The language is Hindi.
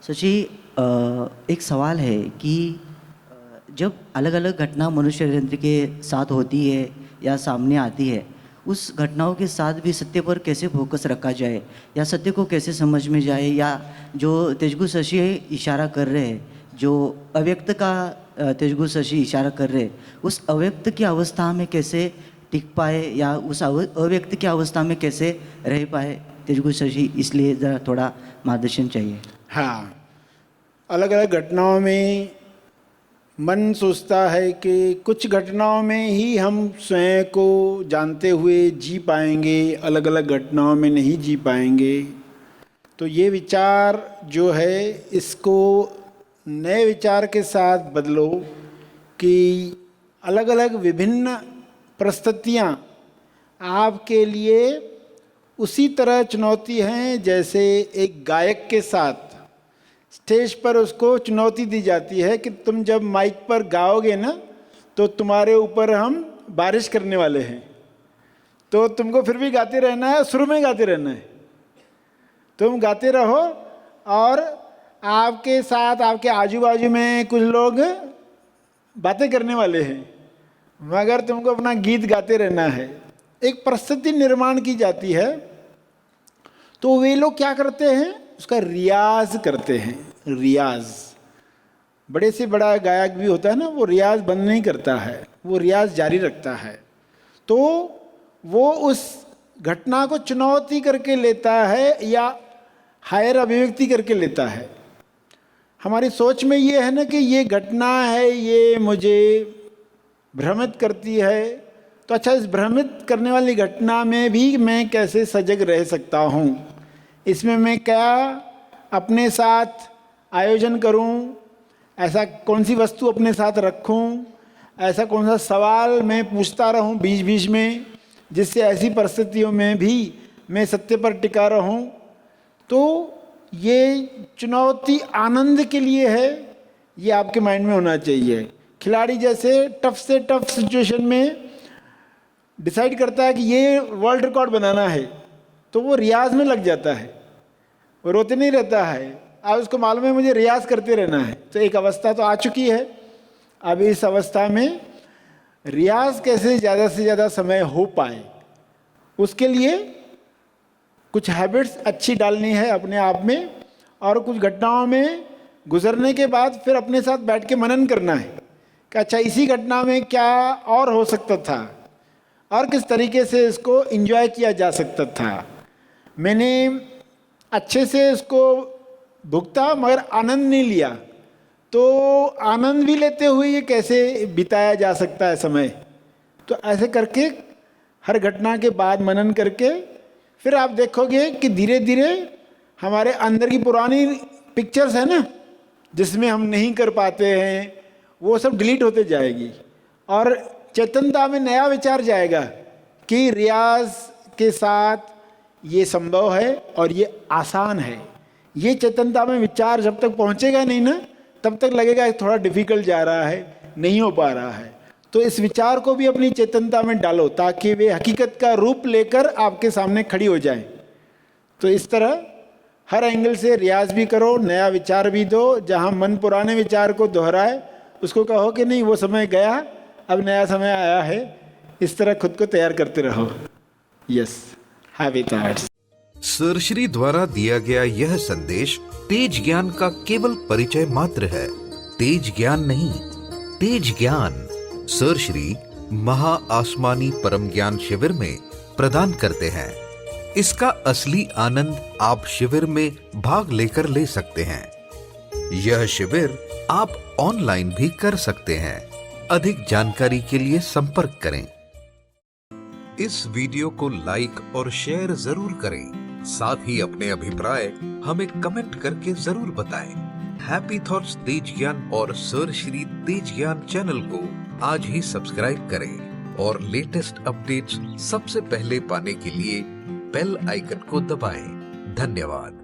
सची, एक सवाल है कि जब अलग अलग घटना मनुष्य यंत्र के साथ होती है या सामने आती है, उस घटनाओं के साथ भी सत्य पर कैसे फोकस रखा जाए या सत्य को कैसे समझ में जाए, या जो तेजगु शशि इशारा कर रहे हैं, जो अव्यक्त का तेजगु शशि इशारा कर रहे हैं, उस अव्यक्त की अवस्था में कैसे टिक पाए या उस अव्यक्त की अवस्था में कैसे रह पाए तेजगु शशि, इसलिए ज़रा थोड़ा मार्गदर्शन चाहिए। हाँ, अलग अलग घटनाओं में मन सोचता है कि कुछ घटनाओं में ही हम स्वयं को जानते हुए जी पाएंगे, अलग अलग घटनाओं में नहीं जी पाएंगे। तो ये विचार जो है, इसको नए विचार के साथ बदलो कि अलग अलग विभिन्न परिस्थितियाँ आपके लिए उसी तरह चुनौती हैं जैसे एक गायक के साथ स्टेज पर उसको चुनौती दी जाती है कि तुम जब माइक पर गाओगे ना, तो तुम्हारे ऊपर हम बारिश करने वाले हैं, तो तुमको फिर भी गाते रहना है, शुरू में गाते रहना है। तुम गाते रहो और आपके साथ आपके आजू बाजू में कुछ लोग बातें करने वाले हैं, मगर तुमको अपना गीत गाते रहना है। एक परिस्थिति निर्माण की जाती है, तो वे लोग क्या करते हैं, उसका रियाज करते हैं। रियाज, बड़े से बड़ा गायक भी होता है ना, वो रियाज बंद नहीं करता है, वो रियाज जारी रखता है। तो वो उस घटना को चुनौती करके लेता है या हायर अभिव्यक्ति करके लेता है। हमारी सोच में ये है ना कि ये घटना है, ये मुझे भ्रमित करती है, तो अच्छा, इस भ्रमित करने वाली घटना में भी मैं कैसे सजग रह सकता हूँ, इसमें मैं क्या अपने साथ आयोजन करूं, ऐसा कौन सी वस्तु अपने साथ रखूं, ऐसा कौन सा सवाल मैं पूछता रहूं बीच बीच में, जिससे ऐसी परिस्थितियों में भी मैं सत्य पर टिका रहूं। तो ये चुनौती आनंद के लिए है, ये आपके माइंड में होना चाहिए। खिलाड़ी जैसे टफ से टफ सिचुएशन में डिसाइड करता है कि ये वर्ल्ड रिकॉर्ड बनाना है, तो वो रियाज में लग जाता है, वो रोते नहीं रहता है। अब उसको मालूम है मुझे रियाज करते रहना है। तो एक अवस्था तो आ चुकी है, अब इस अवस्था में रियाज कैसे ज़्यादा से ज़्यादा समय हो पाए, उसके लिए कुछ हैबिट्स अच्छी डालनी है अपने आप में, और कुछ घटनाओं में गुजरने के बाद फिर अपने साथ बैठ के मनन करना है कि अच्छा, इसी घटना में क्या और हो सकता था और किस तरीके से इसको एंजॉय किया जा सकता था। मैंने अच्छे से इसको भुगता मगर आनंद नहीं लिया, तो आनंद भी लेते हुए ये कैसे बिताया जा सकता है समय। तो ऐसे करके हर घटना के बाद मनन करके फिर आप देखोगे कि धीरे धीरे हमारे अंदर की पुरानी पिक्चर्स है ना, जिसमें हम नहीं कर पाते हैं, वो सब डिलीट होते जाएगी और चेतनता में नया विचार जाएगा कि रियाज के साथ ये संभव है और ये आसान है। ये चेतनता में विचार जब तक पहुंचेगा नहीं ना, तब तक लगेगा थोड़ा डिफिकल्ट जा रहा है, नहीं हो पा रहा है। तो इस विचार को भी अपनी चेतनता में डालो ताकि वे हकीकत का रूप लेकर आपके सामने खड़ी हो जाए। तो इस तरह हर एंगल से रियाज भी करो, नया विचार भी दो। जहाँ मन पुराने विचार को दोहराए, उसको कहो कि नहीं, वो समय गया, अब नया समय आया है। इस तरह खुद को तैयार करते रहो। Yes, have it. Sir Shri द्वारा दिया गया यह संदेश तेज ज्ञान का केवल परिचय मात्र है। तेज ज्ञान नहीं, तेज ज्ञान सर श्री महा आसमानी परम ज्ञान शिविर में प्रदान करते हैं। इसका असली आनंद आप शिविर में भाग लेकर ले सकते हैं। यह शिविर आप ऑनलाइन भी कर सकते हैं। अधिक जानकारी के लिए संपर्क करें। इस वीडियो को लाइक और शेयर जरूर करें। साथ ही अपने अभिप्राय हमें कमेंट करके जरूर बताएं। हैप्पी थॉट्स तेज ज्ञान और सर श्री तेज ज्ञान चैनल को आज ही सब्सक्राइब करें और लेटेस्ट अपडेट्स सबसे पहले पाने के लिए बेल आइकन को दबाएं। धन्यवाद।